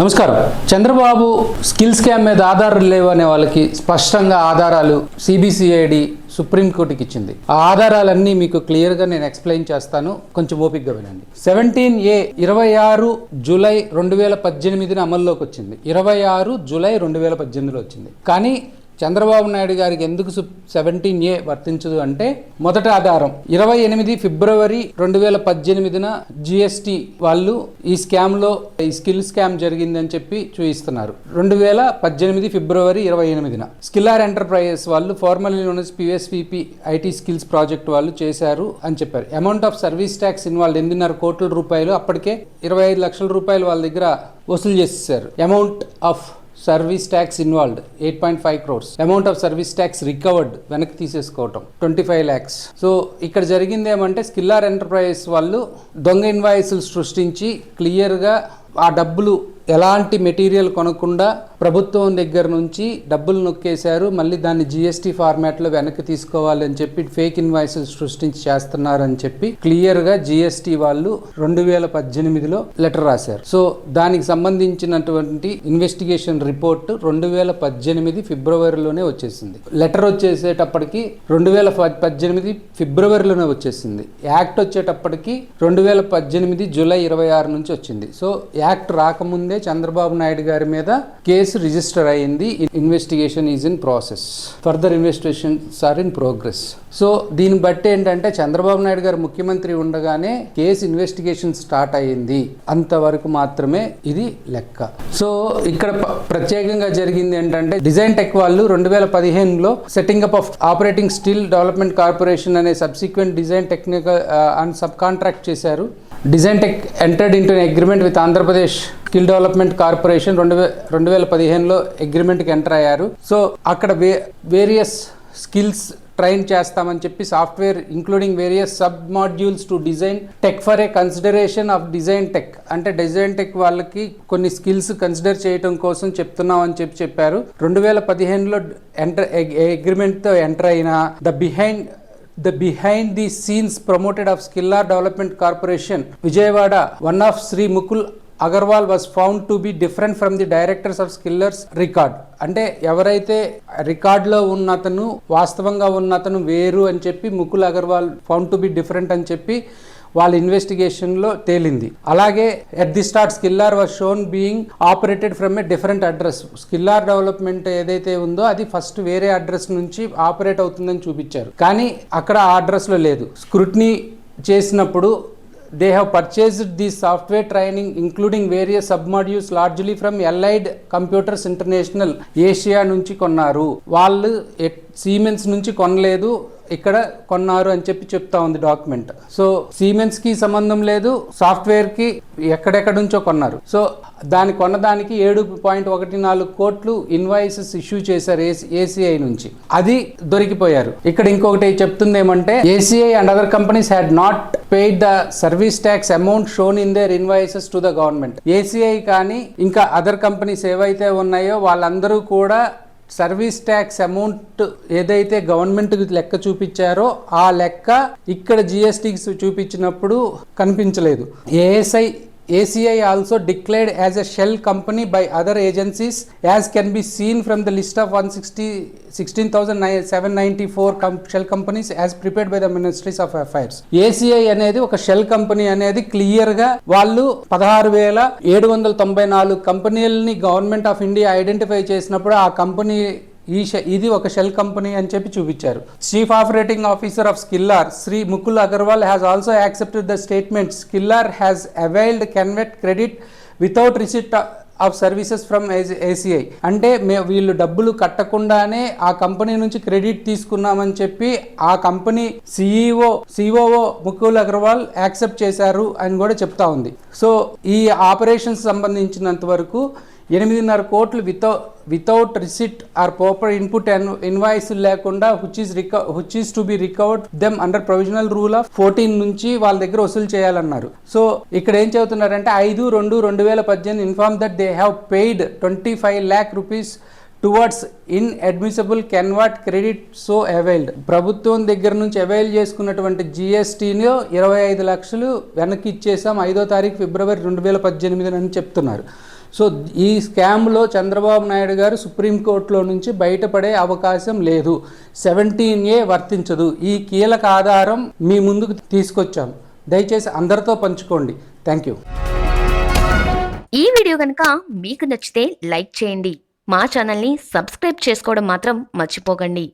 నమస్కారం. Chandrababu skill scam మీద ఆధారాలు లేవనే వాళ్ళకి స్పష్టంగా ఆధారాలు సిబిసిఐడి సుప్రీంకోర్టుకి ఇచ్చింది. ఆ ఆధారాలన్నీ మీకు క్లియర్గా నేను ఎక్స్ప్లెయిన్ చేస్తాను, కొంచెం ఓపికగా వినండి. 17A 26 జూలై 2018 అమల్లోకి వచ్చింది. 26 జూలై 2018లో వచ్చింది. కానీ చంద్రబాబు నాయుడు గారికి ఎందుకు 17A వర్తించదు అంటే, మొదటి ఆధారం 28 ఫిబ్రవరి 2018 జిఎస్టి వాళ్ళు ఈ స్కామ్లో ఈ స్కిల్ స్కామ్ జరిగిందని చెప్పి చూపిస్తున్నారు. 2018 ఫిబ్రవరి 28 స్కిల్లార్ ఎంటర్ప్రైజెస్ వాళ్ళు formally known as PSVP IT skills project వాళ్ళు చేశారు అని చెప్పారు. Amount of service tax involve 8.5 కోట్ల రూపాయలు, అప్పటికే 25 లక్షల రూపాయలు వాళ్ళ దగ్గర వసూలు చేసేసారు. Amount of service tax involved 8.5 crores. Amount of service tax recovered వెనక్కి తీసేసుకోవటం 25 lakhs. సో ఇక్కడ జరిగింది ఏమంటే, స్కిల్లార్ ఎంటర్ప్రైజెస్ వాళ్ళు దొంగ ఇన్వాయిస్లు సృష్టించి క్లియర్గా ఆ డబ్బులు ఎలాంటి మెటీరియల్ కొనకుండా ప్రభుత్వం దగ్గర నుంచి డబ్బులు నొక్కేశారు. మళ్ళీ దాన్ని జిఎస్టీ ఫార్మాట్లో వెనక్కి తీసుకోవాలని చెప్పి ఫేక్ ఇన్వాయిస్లు సృష్టించి చేస్తున్నారని చెప్పి క్లియర్గా జిఎస్టీ వాళ్ళు 2018లో లెటర్ రాశారు. సో దానికి సంబంధించినటువంటి ఇన్వెస్టిగేషన్ రిపోర్ట్ 2018 ఫిబ్రవరిలోనే వచ్చేసింది. లెటర్ వచ్చేసేటప్పటికి 2018 ఫిబ్రవరిలోనే వచ్చేసింది. యాక్ట్ వచ్చేటప్పటికి 2018 జూలై 26 నుంచి వచ్చింది. సో యాక్ట్ రాకముందే చంద్రబాబు నాయుడు గారి మీద కేసు రిజిస్టర్ అయ్యింది. Investigation is in process, further investigations are in progress. So దీన్ని బట్టి ఏంటంటే, చంద్రబాబు నాయుడు గారు ముఖ్యమంత్రి ఉండగానే కేసు ఇన్వెస్టిగేషన్ స్టార్ట్ అయ్యింది, అంతవరకు మాత్రమే ఇది లెక్క. సో ఇక్కడ ప్రత్యేకంగా జరిగింది ఏంటంటే, డిజైన్ టెక్ వాళ్ళు 2015లో setting up of operating steel development corporation అనే subsequent design technical and sub contract చేశారు. Design Tech entered into agreement with Andhra Pradesh skill development corporation 2015లో అగ్రిమెంట్కి ఎంటర్ అయ్యారు. సో అక్కడ వేరియస్ స్కిల్స్ ట్రైన్ చేస్తామని చెప్పి software including various sub modules to Design Tech for a consideration of Design Tech, అంటే Design Tech వాళ్ళకి కొన్ని స్కిల్స్ కన్సిడర్ చేయడం కోసం చెప్తున్నాం అని చెప్పారు. 2015లో అగ్రిమెంట్తో ఎంటర్ అయిన The behind the scenes promoted of Skillar Development Corporation, Vijayawada, one of Sri Mukul Agarwal was found to be different from the directors of Skillar's record. అంటే ఎవరైతే రికార్డులో ఉన్నతను వాస్తవంగా ఉన్నతను వేరు అని చెప్పి Mukul Agarwal found to be different అని చెప్పి వాళ్ళ ఇన్వెస్టిగేషన్లో తేలింది. అలాగే at the start Skiller was shown being operated from a different address. Skiller development ఏదైతే ఉందో అది ఫస్ట్ వేరే అడ్రస్ నుంచి ఆపరేట్ అవుతుందని చూపించారు, కానీ అక్కడ ఆ అడ్రస్లో లేదు. స్క్రూటినీ చేసినప్పుడు they have purchased the software training including various submodules largely from Allied Computers International Asia నుంచి కొన్నారు. వాళ్ళు సీమెన్స్ నుంచి కొనలేదు, ఇక్కడ కొన్నారు అని చెప్పి చెప్తా ఉంది డాక్యుమెంట్. సో సీమెన్స్కి సంబంధం లేదు, సాఫ్ట్వేర్కి ఎక్కడెక్కడ నుంచో కొన్నారు. సో దాని కొన్నదానికి 7.14 కోట్లు ఇన్వాయిసెస్ ఇష్యూ చేశారు ఏసీఐ నుంచి, అది దొరికిపోయారు. ఇక్కడ ఇంకొకటి చెప్తుంది ఏమంటే, ACI and other companies had not paid the service tax amount shown in their invoices to the government. ACI కానీ ఇంకా అదర్ కంపెనీస్ ఏవైతే ఉన్నాయో వాళ్ళందరూ కూడా సర్వీస్ ట్యాక్స్ అమౌంట్ ఏదైతే గవర్నమెంట్కి లెక్క చూపించారో ఆ లెక్క ఇక్కడ జిఎస్టీకి చూపించినప్పుడు కనిపించలేదు. ACI also declared as a shell company by other agencies, as can be seen from the list of 16,794 shell companies as prepared by the Ministries of Affairs. ACI అనేది ఒక షెల్ కంపెనీ అనేది క్లియర్గా వాళ్ళు 16,794 కంపెనీలని గవర్నమెంట్ ఆఫ్ ఇండియా ఐడెంటిఫై చేసినప్పుడు ఆ company ఇది ఒక shell company అని చెప్పి చూపించారు. Chief operating officer of Skiller Shri Mukul Agarwal has also accepted the statement Skiller has availed convert credit without receipt of services from ACI. అంటే వీళ్ళు డబ్బులు కట్టకుండానే ఆ కంపెనీ నుంచి క్రెడిట్ తీసుకున్నామని చెప్పి ఆ company COO Mukul Agarwal accept చేశారు అని కూడా చెప్తా ఉంది. సో ఈ ఆపరేషన్స్ సంబంధించినంత వరకు 8.5 కోట్లు without receipt or proper input invoice లేకుండా which is to be recovered them under provisional rule of 14 నుంచి వాళ్ళ దగ్గర వసూలు చేయాలన్నారు. సో ఇక్కడ ఏం చెబుతున్నారంటే 5/2/2018 inform that they have paid 25 lakh rupees towards inadmissible CENVAT credit so availed. ప్రభుత్వం దగ్గర నుంచి అవైల్ చేసుకున్నటువంటి జిఎస్టీని 25 లక్షలు వెనక్కి ఇచ్చేసాం 5వ తారీఖు ఫిబ్రవరి 2018 అని చెప్తున్నారు. సో ఈ స్కామ్లో చంద్రబాబు నాయుడు గారు సుప్రీంకోర్టులో నుంచి బయటపడే అవకాశం లేదు. 17A వర్తించదు. ఈ కీలక ఆధారం మీ ముందుకు తీసుకొచ్చాం. దయచేసి అందరితో పంచుకోండి. Thank you. ఈ వీడియో కనుక మీకు నచ్చితే లైక్ చేయండి. మా ఛానల్ని సబ్స్క్రైబ్ చేసుకోవడం మాత్రం మర్చిపోకండి.